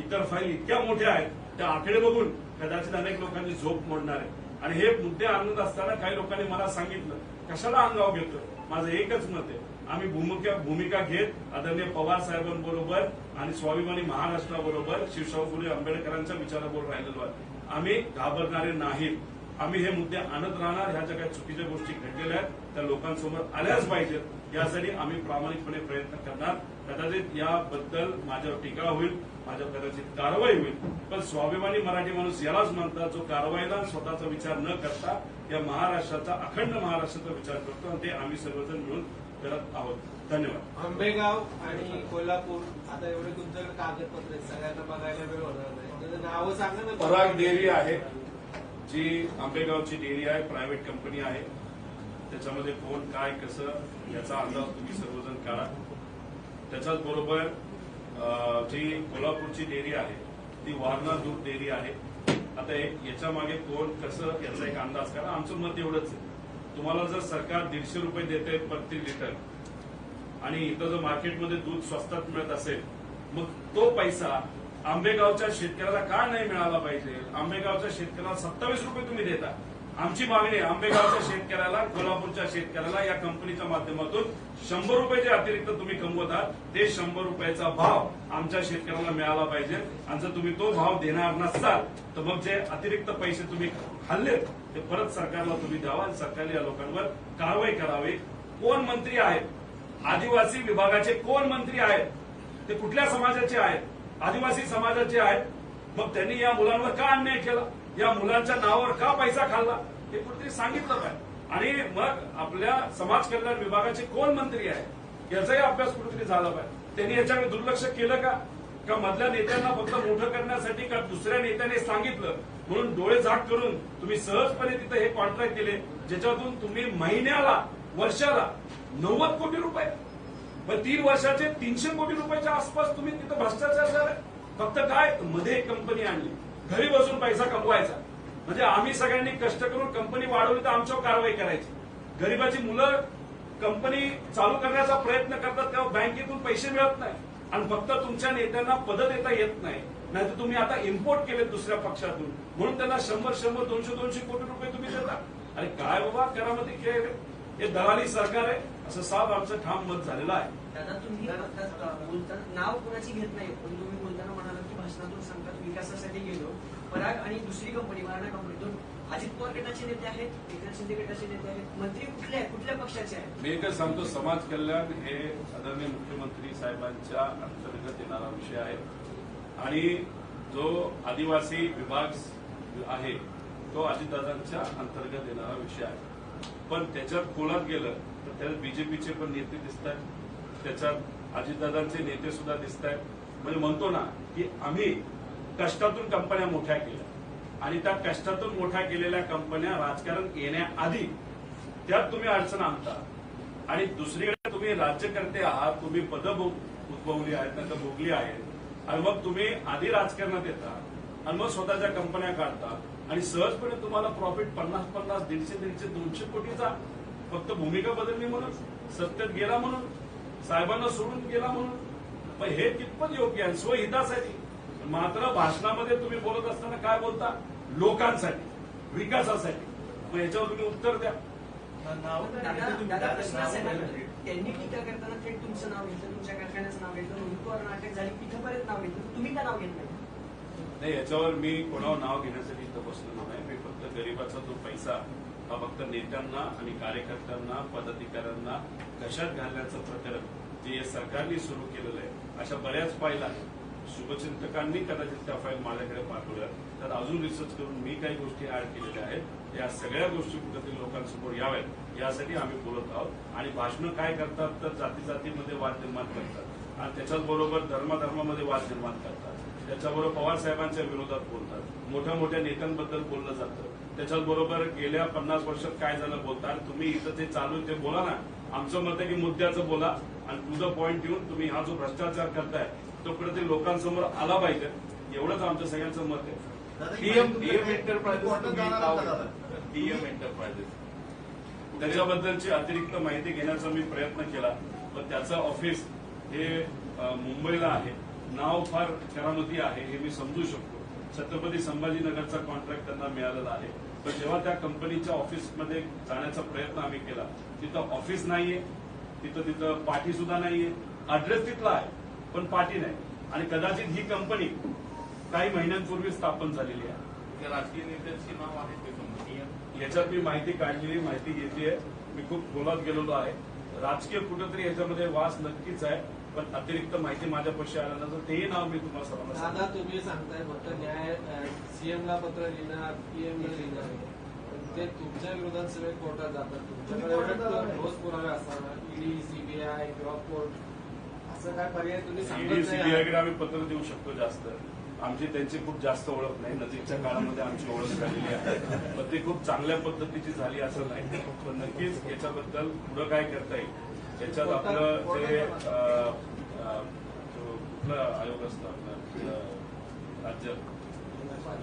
इतर फाईल इतक्या मोठ्या आहेत त्या आकडे बघून कदाचित अनेक लोकांची झोप मोडणार आहे. आणि हे मुद्दे आणत असताना काही लोकांनी मला सांगितलं कशाला अंगावर घेतो. माझं एकच मत आहे, आम्ही भूमिका घेत आदरणीय पवार साहेबांबरोबर आणि स्वाभिमानी महाराष्ट्राबरोबर शिवशाहू फुले आंबेडकरांच्या विचाराबरोबर राहिलेलो आहे. आम्ही घाबरणारे नाहीत. आम्ही हे मुद्दे आणत राहणार. ह्या ज्या काही चुकीच्या गोष्टी घडलेल्या आहेत त्या लोकांसमोर आल्याच पाहिजेत यासाठी आम्ही प्रामाणिकपणे प्रयत्न करणार. कदाचित याबद्दल माझ्यावर टीका होईल, माझ्यावर कदाचित कारवाई होईल, पण स्वाभिमानी मराठी माणूस यालाच म्हणतात जो कारवाईला स्वतःचा विचार न करता या महाराष्ट्राचा, अखंड महाराष्ट्राचा विचार करतो. आणि ते आम्ही सर्वजण मिळून करत आहोत. धन्यवाद. आंबेगाव आणि कोल्हापूर आता एवढे तुमच्याकडे कागदपत्र सगळ्यांना बघायला वेळ होणार नाही, त्याचं नावं सांगा ना. पराग डेअरी आहे जी आंबेगावची डेअरी आहे, प्रायव्हेट कंपनी आहे. त्याच्यामध्ये कोण काय कसं याचा अंदाज तुम्ही सर्वजण काढा. त्याच्याच बरोबर जी कोल्हापूरची डेअरी आहे ती वारणा दूध डेअरी आहे. आता याच्या मागे कोण कसं याचा एक अंदाज करा. आमचं मत एवढंच आहे, तुम्हाला जर सरकार 150 रुपये देते प्रति लिटर आणि इथं जर मार्केटमध्ये दूध स्वस्तात मिळत असेल मग तो पैसा आंबेगावच्या शेतकऱ्याला का नाही मिळाला पाहिजे? आंबेगावच्या शेतकऱ्याला 27 रुपये तुम्ही देता. आमची मागणी आहे आंबेगावच्या शेतकऱ्याला, कोल्हापूरच्या शेतकऱ्याला या कंपनीच्या माध्यमातून 100 रुपये जे अतिरिक्त तुम्ही कमवत आहात ते 100 रुपयाचा भाव आमच्या शेतकऱ्याला मिळाला पाहिजे. आणि जर तुम्ही तो भाव देणार नसाल तर मग जे अतिरिक्त पैसे तुम्ही खाल्लेत ते परत सरकारला तुम्ही द्यावा आणि सरकारने या लोकांवर कारवाई करावी. कोण मंत्री आहेत? आदिवासी विभागाचे कोण मंत्री आहेत? ते कुठल्या समाजाचे आहेत? आदिवासी समाजाचे आहेत. मग त्यांनी या मुलांवर का अन्याय केला? या मुलांच्या नावावर का पैसा खाल्ला हे कुठेतरी सांगितलं पाहिजे. आणि मग आपल्या समाज कल्याण विभागाचे कोण मंत्री आहेत याचाही अभ्यास कुठेतरी झाला पाहिजे. त्यांनी याच्याकडे दुर्लक्ष केलं का मधल्या नेत्यांना फक्त मोठं करण्यासाठी का दुसऱ्या नेत्याने सांगितलं म्हणून डोळे झाक करून तुम्ही सहजपणे तिथे हे कॉन्ट्रॅक्ट दिले ज्याच्यातून तुम्ही महिन्याला, वर्षाला 90 कोटी रुपये, 3 वर्षाचे 300 कोटी रुपयाच्या आसपास तुम्ही तिथं भ्रष्टाचार झालाय. फक्त काय मध्ये एक कंपनी आणली, घरी बसून पैसा कमवायचा. म्हणजे आम्ही सगळ्यांनी कष्ट करून कंपनी वाढवली तर आमच्यावर कारवाई करायची. गरीबाची मुलं कंपनी चालू करण्याचा प्रयत्न करतात तेव्हा बँकेतून पैसे मिळत नाही आणि फक्त तुमच्या नेत्यांना पदं देता येत नाही, नाहीतर तुम्ही आता इम्पोर्ट केले दुसऱ्या पक्षातून, म्हणून त्यांना 100 200 कोटी रुपये तुम्ही देता. अरे काय बाबा, करामती खेळ, हे दलाली सरकार आहे असं साफ आमचं ठाम मत झालेलं आहे. दादा तुम्ही आता बोलताना नाव कोणाची घेत नाही, पण तुम्ही बोलताना म्हणाला की भाषणातून सांगतात विकासासाठी गेलो. पराग आणि दुसरी कंपनी वारणा कंपनीतून अजित पवार गटाचे नेते आहेत, एकनाथ शिंदे गटाचे नेते आहेत. मंत्री कुठले आहेत, कुठल्या पक्षाचे आहेत? मी एकच सांगतो, समाज कल्याण हे आदरणीय मुख्यमंत्री साहेबांच्या अंतर्गत येणारा विषय आहे आणि जो आदिवासी विभाग आहे तो अजितदादांच्या अंतर्गत येणारा विषय आहे. पण त्याच्यात खोलात गेलं तर त्यात बीजेपीचे पण नेते दिसत आहेत, त्याच्यात अजितदादांचे नेते सुद्धा दिसत आहेत. म्हणजे म्हणतो ना की आम्ही कष्टातून कंपन्या मोठ्या केल्या आणि त्या कष्टातून मोठ्या केलेल्या कंपन्या राजकारण येण्याआधी त्यात तुम्ही अडचण आणता आणि दुसरीकडे तुम्ही राज्यकर्ते आहात, तुम्ही पदं उद्भवली आहेत, नंतर भोगली आहेत आणि मग तुम्ही आधी राजकारणात येता आणि मग स्वतःच्या कंपन्या काढता आणि सहजपणे तुम्हाला प्रॉफिट 50 150 200 कोटीचा फक्त भूमिका बदलली म्हणून, सत्तेत गेला म्हणून, साहेबांना सोडून गेला म्हणून. पण हे कितपत योग्य आहे? स्वहितासाठी. मात्र भाषणामध्ये तुम्ही बोलत असताना काय बोलता? लोकांसाठी, विकासासाठी. मग याच्यावर तुम्ही उत्तर द्या. दादा प्रश्न असा आहे, त्यांनी टीका करताना थेट तुमचं नाव घेतलं, तुमच्या कारखान्याचं नाव घेतलं, रोहित पवार अटक झाली, तिथपर्यंत नाव घेतलं, तुम्ही का नाव घेत नाही? नाही, याच्यावर मी कोणावर नाव घेण्यासाठी इथं बसलेलो नाही. मी फक्त गरीबाचा जो पैसा हा फक्त नेत्यांना आणि कार्यकर्त्यांना, पदाधिकाऱ्यांना कशात घालण्याचं प्रकरण जे या सरकारने सुरू केलेलं आहे, अशा बऱ्याच फाईल आहेत. शुभचिंतकांनी कदाचित त्या फाईल माझ्याकडे पाठवल्या, त्यात अजून रिसर्च करून मी काही गोष्टी ऍड केलेल्या आहेत. या सगळ्या गोष्टी कुठेतरी लोकांसमोर याव्यात यासाठी आम्ही बोलत आहोत. आणि भाषणं काय करतात तर जातीमध्ये वाद निर्माण करतात आणि त्याच्याच बरोबर धर्मामध्ये वाद निर्माण करतात. त्याच्याबरोबर पवार साहेबांच्या विरोधात बोलतात, मोठ्या मोठ्या नेत्यांबद्दल बोललं जातं. त्याच्याचबरोबर गेल्या 50 वर्षात काय झालं बोलतात. तुम्ही इथं जे चालू ते बोला ना. आमचं मत आहे की मुद्द्याचं बोला आणि तुझं पॉईंट येऊन तुम्ही हा जो भ्रष्टाचार करताय तो कुठेतरी लोकांसमोर आला पाहिजे, एवढंच आमचं सगळ्यांचं मत आहे. डीएम एंटरप्राइजेस त्याच्याबद्दलची अतिरिक्त माहिती घेण्याचा मी प्रयत्न केला, पण त्याचं ऑफिस हे मुंबईला आहे. नाव फार करामती आहे हे मी समजू शकतो. छत्रपती संभाजीनगरचा कॉन्ट्रॅक्ट त्यांना मिळालेला आहे. पण जेव्हा त्या कंपनीच्या ऑफिसमध्ये जाण्याचा प्रयत्न आम्ही केला, तिथं ऑफिस नाहीये, तिथं पाठी सुद्धा नाहीये. ऍड्रेस तिथला आहे पण पाठी नाही आणि कदाचित ही कंपनी काही महिन्यांपूर्वी स्थापन झालेली आहे. राजकीय नेत्यांची नाव आहे याच्यात मी माहिती काढलेली, माहिती घेतलीय. मी खूप खोलात गेलेलो आहे. राजकीय कुठेतरी याच्यामध्ये वास नक्कीच आहे, पण अतिरिक्त माहिती माझ्यापाशी आल्यानंतर तेही नाव मी तुम्हाला सर्वांना सांगतो. दादा तुम्ही सांगताय फक्त न्याय सीएमला पत्र लिहिणार, पीएमला लिहिणार, ते तुमच्या विरोधात सगळे कोर्टात जातात. तुमच्याकडे ठोस पुरावे असताना ईडी, सीबीआय किंवा कोर्ट असं काय पर्याय तुम्ही सांगत ईडी, नाही? सीबीआयकडे आम्ही पत्र देऊ शकतो जास्त. आमची त्यांची खूप जास्त ओळख नाही. नजीकच्या काळामध्ये आमची ओळख झालेली आहे, पण ती खूप चांगल्या पद्धतीची झाली असं नाही. पण नक्कीच याच्याबद्दल पुढं काय करता येईल याच्यात आपलं जे कुठला आयोग असतो आपला राज्य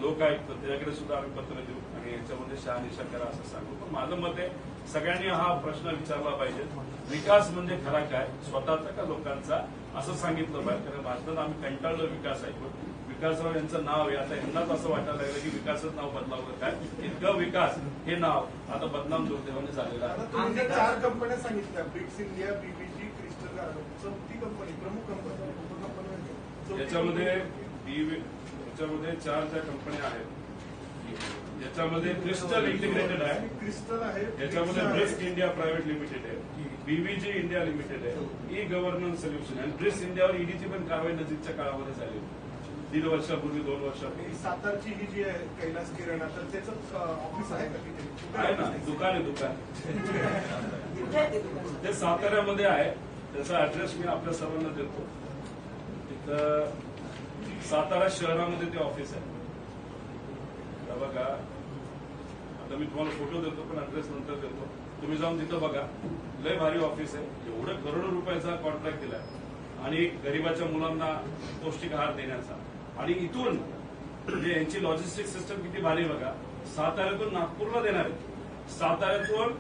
लोक आयुक्त त्याच्याकडे सुद्धा आम्ही पत्र देऊ आणि याच्यामध्ये शहानिशा करा असं सांगू. पण माझं मत आहे सगळ्यांनी हा प्रश्न विचारला पाहिजे, विकास म्हणजे खरा काय, स्वतःचा का लोकांचा, असं सांगितलं पाहिजे. कारण भाषणात आम्ही कंटाळलो विकास ऐकून. विकासराव यांचं नाव आहे, आता यांनाच असं वाटायला लागलं की विकासच नाव बदलावलं काय. इतकं विकास हे नाव आता बदनाम दुर्दैवाने झालेलं आहे. आम्ही 4 कंपन्या सांगितल्या, Bricks India, BBG, Crystal Garden, चौथी कंपनी, प्रमुख कंपनी. याच्यामध्ये 4 ज्या कंपन्या आहेत याच्यामध्ये क्रिस्टल इंटिग्रेटेड आहे, क्रिस्टल आहे, याच्यामध्ये ब्रिक्स इंडिया प्रायव्हेट लिमिटेड आहे, बीबीजी इंडिया लिमिटेड आहे, ई गव्हर्नन्स सोल्युशन आणि ब्रिक्स इंडियावर ईडीची पण कारवाई नजीकच्या काळामध्ये झाली होती. 1.5 वर्षापूर्वी 2 वर्षापूर्वी. सातारची ही जी आहे कैलास किराणा, तर त्याचं ऑफिस आहे का तिथे? आहे ना, दुकान आहे दुकान. कुठे आहे ते दुकान? ते साताऱ्यामध्ये आहे. त्याचा ऍड्रेस मी आपल्या सर्वांना देतो. तिथं सातारा शहरामध्ये ते ऑफिस आहे. बघा, आता मी तुम्हाला फोटो देतो पण ऍड्रेस नंतर देतो. तुम्ही जाऊन तिथं बघा, लय भारी ऑफिस आहे. एवढं करोडो रुपयाचा कॉन्ट्रॅक्ट दिलाय आणि गरीबाच्या मुलांना पौष्टिक आहार देण्याचा. आणि इथून म्हणजे यांची लॉजिस्टिक सिस्टम किती भारी बघा. साताऱ्यातून नागपूरला देणार आहेत, साताऱ्यातून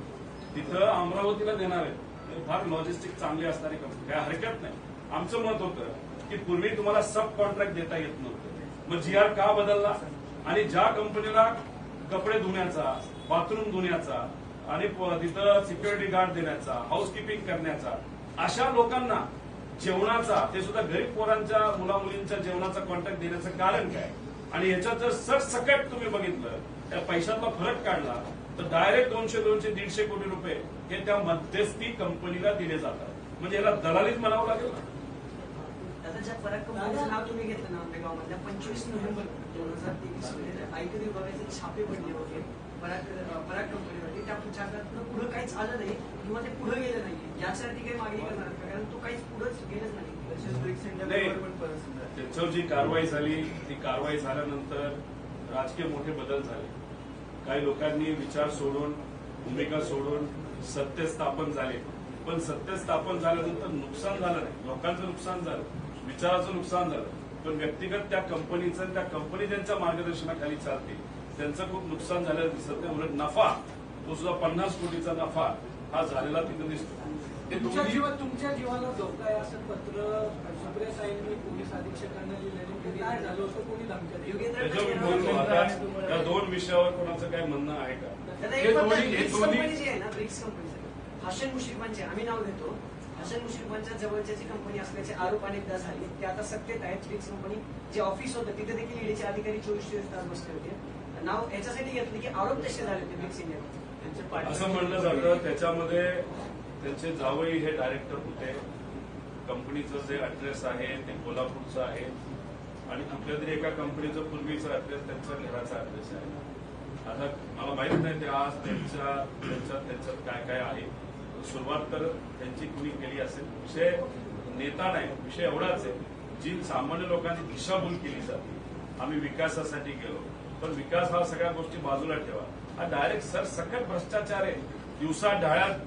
तिथं अमरावतीला देणार आहेत. फार लॉजिस्टिक चांगली असणारी कंपनी, काय हरकत नाही. आमचं मत होतं की पूर्वी तुम्हाला सब कॉन्ट्रॅक्ट देता येत नव्हतं. मग GR का बदलला? आणि ज्या कंपनीला कपडे धुण्याचा, बाथरूम धुण्याचा आणि तिथं सिक्युरिटी गार्ड देण्याचा, हाऊसकीपिंग करण्याचा, अशा लोकांना जेवणाचा, ते सुद्धा गरीब पोरांच्या मुलामुलींच्या जेवणाचा कॉन्ट्रॅक्ट देण्याचं कारण काय? आणि याच्यात जर सरसकट तुम्ही बघितलं, त्या पैशातला फरक काढला तर डायरेक्ट 200, 150 कोटी रुपये हे त्या मध्यस्थी कंपनीला दिले जातात. म्हणजे याला दलालीच म्हणावं लागेल ना. आता ज्या पराग कंपनीचं नाव तुम्ही घेतलं ना आंबेगाव मधल्या 25 नोव्हेंबर 2023 मध्ये आयकर विभागाचे छापे पडले होते पराग कंपनीवरती. त्या पुढे काहीच आलं नाही किंवा ते पुढे गेलं नाही. यासाठी काही मागणी करणार का? कारण तो काहीच पुढेच गेलंच नाही. त्याच्यावर जी कारवाई झाली, ती कारवाई झाल्यानंतर राजकीय मोठे बदल झाले. काही लोकांनी विचार सोडून, भूमिका सोडून सत्य स्थापन झाले. पण सत्य स्थापन झाल्यानंतर नुकसान झालं नाही. लोकांचं नुकसान झालं, विचाराचं नुकसान झालं, पण व्यक्तिगत त्या कंपनीचं, त्या कंपनी ज्यांच्या मार्गदर्शनाखाली चालते त्यांचं खूप नुकसान झालेलं दिसत नाही. उलट नफा, तो सुद्धा 50 कोटीचा नफा हा झालेला तिथं दिसतो. तुमच्या जीवाला धोका आहे असं पत्र सुप्रिया साहेबांनी पोलीस अधीक्षकांना लिहिलेलं काय झालं होतं? कोणी धमक्या त्याच्यावर मी बोलतो. आता या 2 विषयावर कोणाचं काय म्हणणं आहे का? कंपनी जी आहे ना, ब्रिक्स कंपनी, हसन मुश्रीफांचे आम्ही नाव घेतो. हसन मुश्रीफांच्या जवळच्या जी कंपनी असल्याचे आरोप अनेकदा झाले, ते आता सत्तेत आहेत. ब्रिक्स कंपनी जे ऑफिस होतं तिथे देखील ईडीचे अधिकारी 24 तास बसले होते. नाव याच्यासाठी घेतलं की आरोप तसे झाले होते ब्रिक्स इंडिया. असं म्हणलं जातं त्याच्यामध्ये त्यांचे जावई हे डायरेक्टर होते. कंपनीचं जे ऍड्रेस आहे ते कोल्हापूरचं आहे आणि कुठल्या तरी एका कंपनीचं पूर्वीचा ऍड्रेस त्यांच्या घराचा ऍड्रेस आहे. आता मला माहित नाही ते आज त्यांच्यात काय काय आहे. सुरुवात तर त्यांची कुणी केली असेल. विषय नेता नाही, विषय एवढाच आहे, जी सामान्य लोकांची दिशाभूल केली जाते. आम्ही विकासासाठी गेलो, पण विकास हा सगळ्या गोष्टी बाजूला ठेवा. हा डायरेक्ट सरसकट भ्रष्टाचार आहे. दिवसा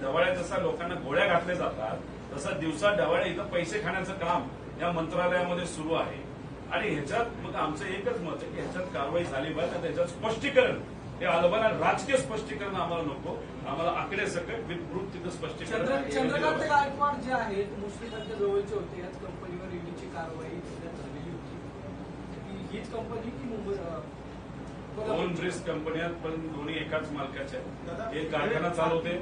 ढवळ्या जसा लोकांना गोळ्या घातल्या जातात, तसा दिवसा ढवळ्या इथं पैसे खाण्याचं काम या मंत्रालयामध्ये सुरू आहे. आणि ह्याच्यात मग आमचं एकच मत आहे की ह्याच्यात कारवाई झाली पाहिजे. त्याच्यात स्पष्टीकरण हे आलं आणि राजकीय स्पष्टीकरण आम्हाला नको. आम्हाला आकडे सकट विथ प्रूफ तिथं स्पष्टीकरण. चंद्रकांत गायकवाड जे आहेत मुस्लिमांच्या जवळचे होते, याच कंपनीवर ईडीची कारवाई झालेली होती. हीच कंपनी की मुंबई 2 ब्रिक्स कंपन्या आहेत, पण दोन्ही एकाच मालकाच्या आहेत. एक कारखाना चालवते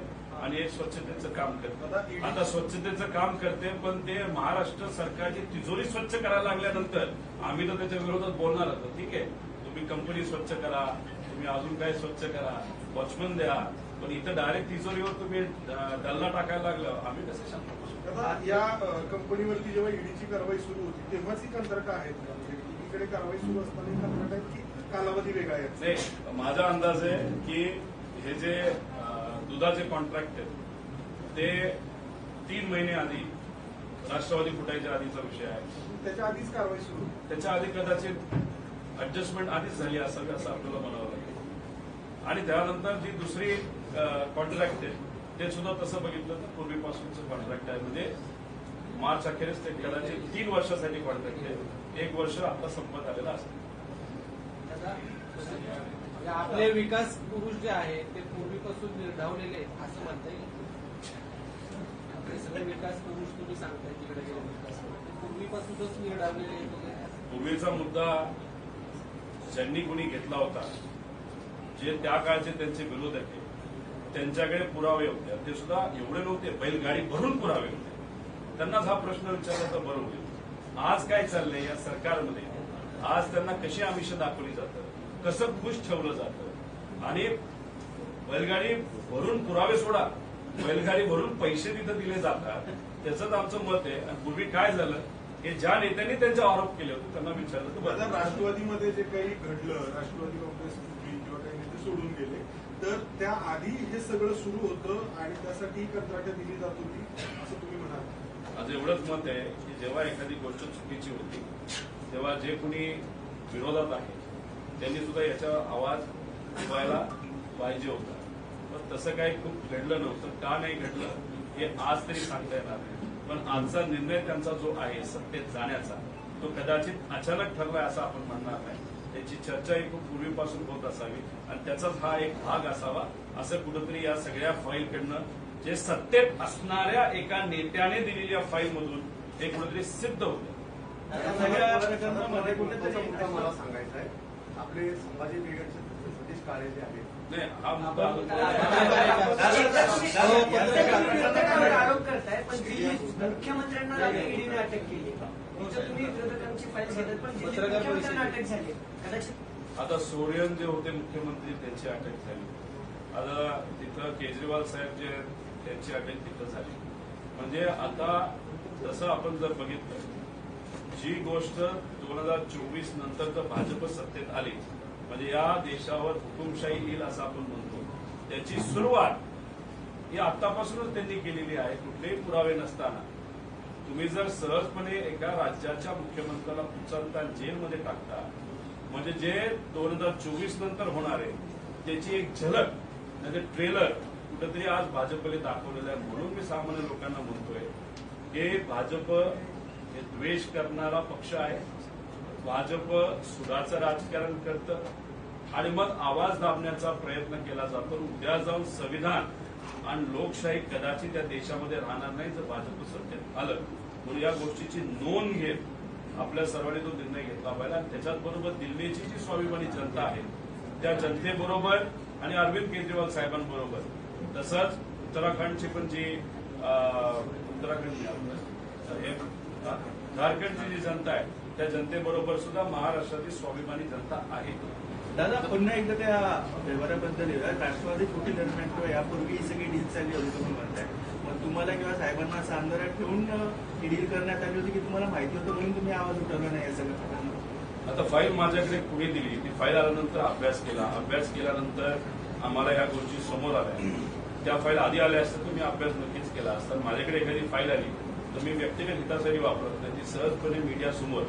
आणि एक स्वच्छतेचं काम करते. आता स्वच्छतेचं काम करते, पण ते महाराष्ट्र सरकारची तिजोरी स्वच्छ करायला लागल्यानंतर आम्ही तर त्याच्या विरोधात बोलणार होतो. ठीक आहे, तुम्ही कंपनी स्वच्छ करा, तुम्ही अजून काय स्वच्छ करा, वॉचमन द्या, पण इथं डायरेक्ट तिजोरीवर तुम्ही डल्ला टाकायला लागलं, आम्ही कसं शांत. आता या कंपनीवरती जेव्हा ईडीची कारवाई सुरू होती तेव्हाच ही कंत्राटं आहेत का? म्हणजे एकीकडे कारवाई सुरू असताना कंत्राट आहेत की कालावधी वेगळा आहे? नाही, माझा अंदाज आहे की हे जे दुधाचे कॉन्ट्रॅक्ट आहेत ते 3 महिने आधी राष्ट्रवादी फुटायच्या आधीचा विषय आहे. त्याच्या आधीच कारवाई सुरू, त्याच्या आधी कदाचित ऍडजस्टमेंट आधीच झाली असावी असं आपल्याला म्हणावं लागेल. आणि त्यानंतर जी दुसरी कॉन्ट्रॅक्ट आहे ते सुद्धा तसं बघितलं तर पूर्वीपासूनचं कॉन्ट्रॅक्ट आहे. म्हणजे मार्च अखेरीस ते कदाचित 3 वर्षासाठी कॉन्ट्रॅक्ट आहे. 1 वर्ष आता संपत आलेलं असतं. आपले विकास पुरुष जे आहेत ते पूर्वीपासून निर्धावलेले आहेत असं म्हणता येईल. आपले सगळे विकास पुरुष तुम्ही सांगताय तिकडे गेले विकास पूर्वीपासूनच निर्धावलेले आहेत. पूर्वीचा मुद्दा ज्यांनी कोणी घेतला होता, जे त्या काळचे त्यांचे विरोधक आहे, त्यांच्याकडे पुरावे होते. ते सुद्धा एवढे नव्हते, बैलगाडी भरून पुरावे होते. त्यांनाच हा प्रश्न विचारला तर बरं होईल. आज काय चाललंय या सरकारमध्ये? आज त्यांना कशी आमिष दाखवली जातं, कसं खुश ठेवलं जातं. आणि बैलगाडी भरून पुरावे सोडा, बैलगाडी भरून पैसे तिथं दिले जातात. त्याचंच आमचं मत आहे. आणि पूर्वी काय झालं की ज्या नेत्यांनी त्यांचे आरोप केले होते त्यांना विचारलं तर बरं. राष्ट्रवादीमध्ये जे काही घडलं, राष्ट्रवादी काँग्रेस किंवा काही नेते सोडून गेले, तर त्या आधी हे सगळं सुरू होतं आणि त्यासाठी ही कंत्राटं दिली जात होती असं तुम्ही म्हणाल? माझं एवढंच मत आहे की जेव्हा एखादी गोष्ट चुकीची होती तेव्हा जे कोणी विरोधात आहे त्यांनी सुद्धा याचा आवाज उठवायला पाहिजे होता. पण तसं काही खूप घडलं नव्हतं. का नाही घडलं हे आज तरी सांगता येणार नाही. पण आजचा निर्णय त्यांचा जो आहे सत्तेत जाण्याचा, तो कदाचित अचानक ठरलाय असं आपण म्हणणार नाही. त्याची चर्चाही खूप पूर्वीपासून होत असावी आणि त्याचाच हा एक भाग असावा असं कुठंतरी या सगळ्या फाईलकडनं जे सत्तेत असणाऱ्या एका नेत्याने दिलेल्या फाईलमधून हे कुठेतरी सिद्ध होतं. सगळ्या प्रकरणामध्ये कुठेतरी मुद्दा मला सांगायचा आहे. आपले संभाजी ब्रिगेडचे सतीश काळे जे आहेत, नाही, हा मुद्दा आरोप करताय, पण मुख्यमंत्र्यांना ईडीने अटक केली. तुम्ही विरोधकांची फाईल घेतात, पण मुख्यमंत्र्यांना अटक झाली. कदाचित आता सोरेन जे होते मुख्यमंत्री त्यांची अटक झाली. आता तिथं केजरीवाल साहेब जे आहेत त्यांची अटक तिथं झाली. म्हणजे आता तसं आपण जर बघितलं, जी गोष्ट 2024 नंतर जर भाजप सत्तेत आली, म्हणजे या देशावर हुकुमशाही येईल असं आपण म्हणतो, त्याची सुरुवात ही आतापासूनच त्यांनी केलेली आहे. कुठलेही पुरावे नसताना तुम्ही जर सहजपणे एका राज्याच्या मुख्यमंत्र्याला उचलता जेलमध्ये टाकता, म्हणजे जे 2024 नंतर होणार आहे त्याची एक झलक म्हणजे ट्रेलर कुठेतरी आज भाजपने दाखवलेलं आहे. म्हणून मी सामान्य लोकांना म्हणतोय की भाजप हे द्वेष करणारा पक्ष आहे. भाजप सुडाचं राजकारण करतं आणि मग आवाज दाबण्याचा प्रयत्न केला जातो. उद्या जाऊन संविधान आणि लोकशाही कदाचित या देशामध्ये राहणार नाही जर भाजप सत्तेत आलं. म्हणून या गोष्टीची नोंद घेत आपल्या सर्वांनी तो निर्णय घेतला पाहिजे. आणि त्याच्याच बरोबर दिल्लीची जी स्वाभिमानी जनता आहे त्या जनतेबरोबर आणि अरविंद केजरीवाल साहेबांबरोबर, तसंच उत्तराखंडची पण जी झारखंडची जी जनता आहे त्या जनतेबरोबर सुद्धा महाराष्ट्राची स्वाभिमानी जनता आहे. दादा पुन्हा एकदा त्या व्यवहाराबद्दल राष्ट्रवादी फुटी दरम्यान किंवा यापूर्वी ही सगळी डील चालली होती तुम्ही म्हणताय, मग तुम्हाला किंवा साहेबांना असं अंधारात ठेवून ही डील करण्यात आली होती की तुम्हाला माहिती होतं म्हणून तुम्ही आवाज उठवला नाही या सगळ्या प्रकरणात? आता फाईल माझ्याकडे कुणी दिली, ती फाईल आल्यानंतर अभ्यास केल्यानंतर आम्हाला या गोष्टी समोर आल्या. त्या फाईल आधी आल्या असत्या तर मी अभ्यास नक्कीच केला असता. माझ्याकडे एखादी फाईल आली तर मी व्यक्तिगत हितासाठी वापरत नाही, ती सहजपणे मीडियासमोर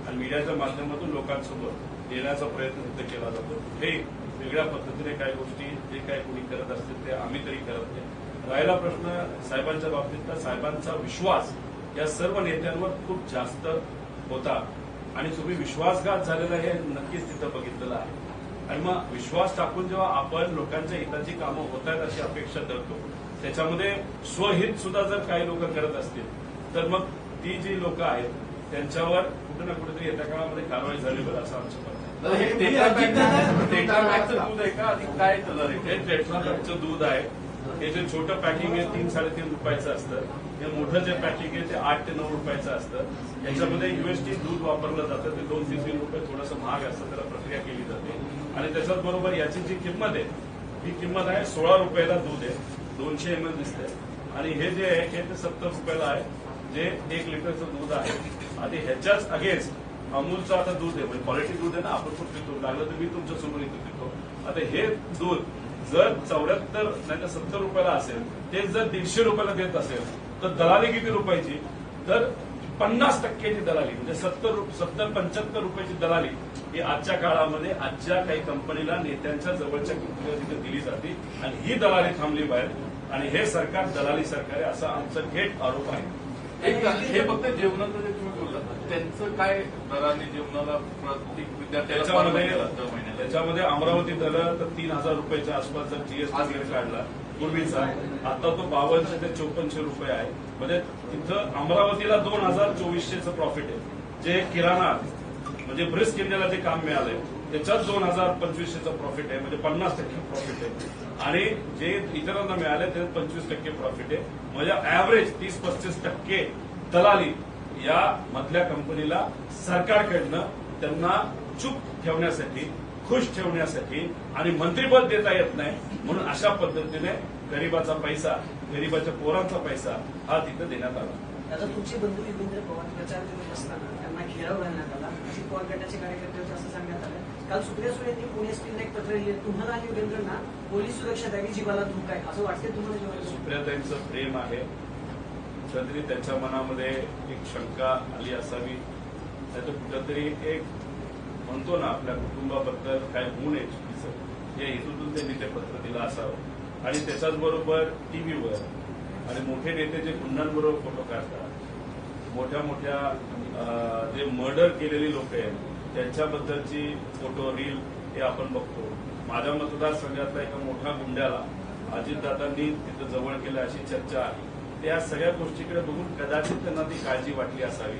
आणि मीडियाच्या माध्यमातून लोकांसमोर देण्याचा प्रयत्न तिथे केला जातो. हे वेगळ्या पद्धतीने काही गोष्टी जे काही कोणी करत असतील ते आम्ही तरी करत नाही. राहिला प्रश्न साहेबांच्या बाबतीतला, साहेबांचा विश्वास या सर्व नेत्यांवर खूप जास्त होता आणि तुम्ही विश्वासघात झालेला हे नक्कीच तिथं बघितलेलं आहे. आणि मग विश्वास टाकून जेव्हा आपण लोकांच्या हिताची कामं होत आहेत अशी अपेक्षा धरतो, त्याच्यामध्ये स्वहित सुद्धा जर काही लोक करत असतील तर मग ती जी लोक आहेत त्यांच्यावर कुठे ना कुठेतरी येत्या काळामध्ये कारवाई झाली पाहिजे असं आमचं मत आहे. हे टेट्रापॅकचं दूध आहे का अधिक काय कलर आहे? हे टेट्रापॅकचं दूध आहे. हे जे छोटं पॅकिंग आहे 3-3.5 रुपयाचं असतं. हे मोठं जे पॅकिंग आहे ते 8 ते 9 रुपयाचं असतं. याच्यामध्ये UST दूध वापरलं जातं. ते 2-3 रुपये थोडंसं महाग असतं, त्याला प्रक्रिया केली जाते. आणि त्याच्याच बरोबर याची जी किंमत आहे ही किंमत आहे 16 रुपयाला दूध आहे. 200 ml दिसतंय. आणि हे जे आहे हे ते 70 रुपयाला आहे, जे 1 लिटरचं दूध आहे. आणि ह्याच्याच अगेन्स्ट अमूलचं आता दूध आहे, म्हणजे क्वालिटी दूध आहे ना, आपण पण पितो, लागलं तर मी तुमच्या समोर इथं पितो. आता हे दूध जर 74 नाही तर 70 रुपयाला असेल, ते जर 150 रुपयाला देत असेल तर दलाली किती रुपयाची? तर 50% दलाली, म्हणजे 70-75 रुपयाची दलाली ही आजच्या काळामध्ये आजच्या काही कंपनीला नेत्यांच्या जवळच्या कंपनीला तिथे दिली जाते. आणि ही दलाली थांबली पाहिजे आणि हे सरकार दलाली सरकार आहे असा आमचा थेट आरोप आहे. हे फक्त जेवणाचं जे तुम्ही बोललात त्यांचं काय दराने जेवणाला प्रत्येक विद्यार्थ्याला त्याच्यामध्ये अमरावती झालं तर 3,000 रुपयाच्या आसपास जर जीएसटी वगैरे काढला पूर्वीचा, आता तो 5200 ते 5400 रुपये आहे. म्हणजे तिथं अमरावतीला 2,2400चं प्रॉफिट आहे. जे किराणा म्हणजे ब्रिस्क इंडियाला जे काम मिळालंय त्याच्यात 2,025चं प्रॉफिट आहे, म्हणजे 50% प्रॉफिट आहे. आणि जे इतरांना मिळाले त्याच्यात 25% प्रॉफिट आहे. म्हणजे ऍव्हरेज 30-35% दलाली या मधल्या कंपनीला सरकारकडनं त्यांना चूप ठेवण्यासाठी, खुश ठेवण्यासाठी आणि मंत्रिपद देता येत नाही म्हणून अशा पद्धतीने गरीबाचा पैसा, गरीबाच्या पोरांचा पैसा हा तिथं देण्यात आला. आता तुमचे बंधू युगेंद्र पवार प्रचार करत असताना त्यांना घेराव घालण्यात आला. अजित पवार गटाचे कार्यकर्ते होते असं सांगण्यात आलं. काल सुप्रिया सुळे यांनी पुणे एसपीला एक पत्र लिहिलं, तुम्हाला आणि युगेंद्रना पोलीस सुरक्षा द्यावी, जीवाला धोका आहे असं वाटतं तुम्हाला? जेव्हा सुप्रियाताईंचं प्रेम आहे कुठंतरी त्यांच्या मनामध्ये एक शंका आली असावी, त्याचं कुठंतरी एक म्हणतो ना आपल्या कुटुंबाबद्दल काय होऊ नये चुकीचं या हेतूतून त्यांनी ते पत्र दिलं असावं. आणि त्याच्याच बरोबर टीव्हीवर आणि मोठे नेते जे गुंडांबरोबर फोटो काढतात, मोठ्या जे मर्डर केलेली लोक आहेत त्यांच्याबद्दलची फोटो रील हे आपण बघतो. माझ्या मतदारसंघातल्या एका मोठ्या गुंड्याला अजितदादांनी तिथं जवळ केलं अशी चर्चा आहे. त्या सगळ्या गोष्टीकडे बघून कदाचित त्यांना ती काळजी वाटली असावी.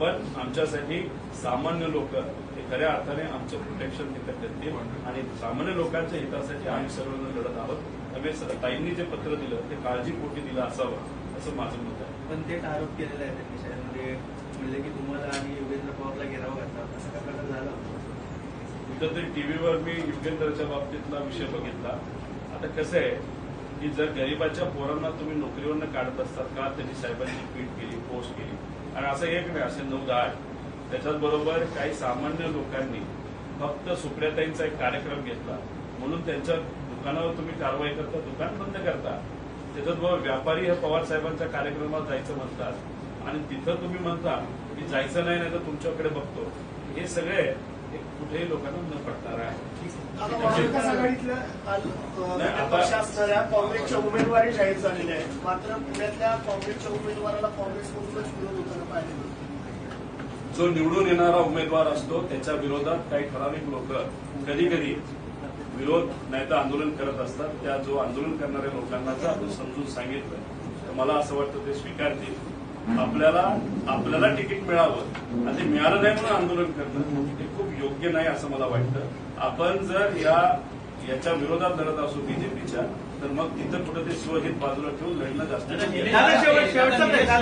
पण आमच्यासाठी सामान्य लोक हे खऱ्या अर्थाने आमचं प्रोटेक्शन तिथं करतील आणि सामान्य लोकांच्या हितासाठी आम्ही सर्वजण लढत आहोत. त्यामुळे ताईंनी जे पत्र दिलं ते काळजीपोटी दिलं असावं असं माझं मत आहे. पण ते आरोप केलेला आहे त्यांनी शाळेमध्ये म्हणले की तुम्हाला आणि योगेंद्र पवारला घेराव घातला, असा काय प्रकार झाला होता? कुठंतरी टीव्हीवर मी युगेंद्रच्या बाबतीतला विषय बघितला. आता कसं आहे की जर गरिबाच्या पोरांना तुम्ही नोकरीवरनं काढत असतात का, त्यांनी साहेबांची ट्विट केली, पोस्ट केली आणि असं एक नाही, असे 9-10 त्याच्याच बरोबर काही सामान्य लोकांनी फक्त सुप्रियाताईंचा एक कार्यक्रम घेतला म्हणून त्यांच्या दुकानावर तुम्ही कारवाई करता, दुकान बंद करता. त्याच्यात बरोबर व्यापारी हे पवार साहेबांच्या कार्यक्रमात जायचं म्हणतात आणि तिथं तुम्ही म्हणता की जायचं नाही तर तुमच्याकडे बघतो. हे सगळे कुठेही लोकांना न पडणार आहे. आता महाविकास आघाडीतल्या आता- पक्ष असणाऱ्या काँग्रेसच्या उमेदवारी जाहीर झालेल्या आहेत. मात्र पुण्यातल्या काँग्रेसच्या उमेदवाराला काँग्रेसकडूनच विरोध होताना पाहिजे. जो निवडून येणारा उमेदवार असतो त्याच्या विरोधात काही ठराविक लोक कधी कधी विरोध नाही तर आंदोलन करत असतात. त्या जो आंदोलन करणाऱ्या लोकांना जर आपण समजून सांगितलं तर मला असं वाटतं ते स्वीकारतील. आपल्याला तिकीट मिळावं आणि ते मिळालं नाही म्हणून आंदोलन करणं हे खूप योग्य नाही असं मला वाटतं. आपण जर याच्या विरोधात लढत असू बीजेपीच्या तर मग तिथं कुठं ते स्वहित बाजूला ठेवून लढणं जास्त दादा, शेवटचा प्रश्न.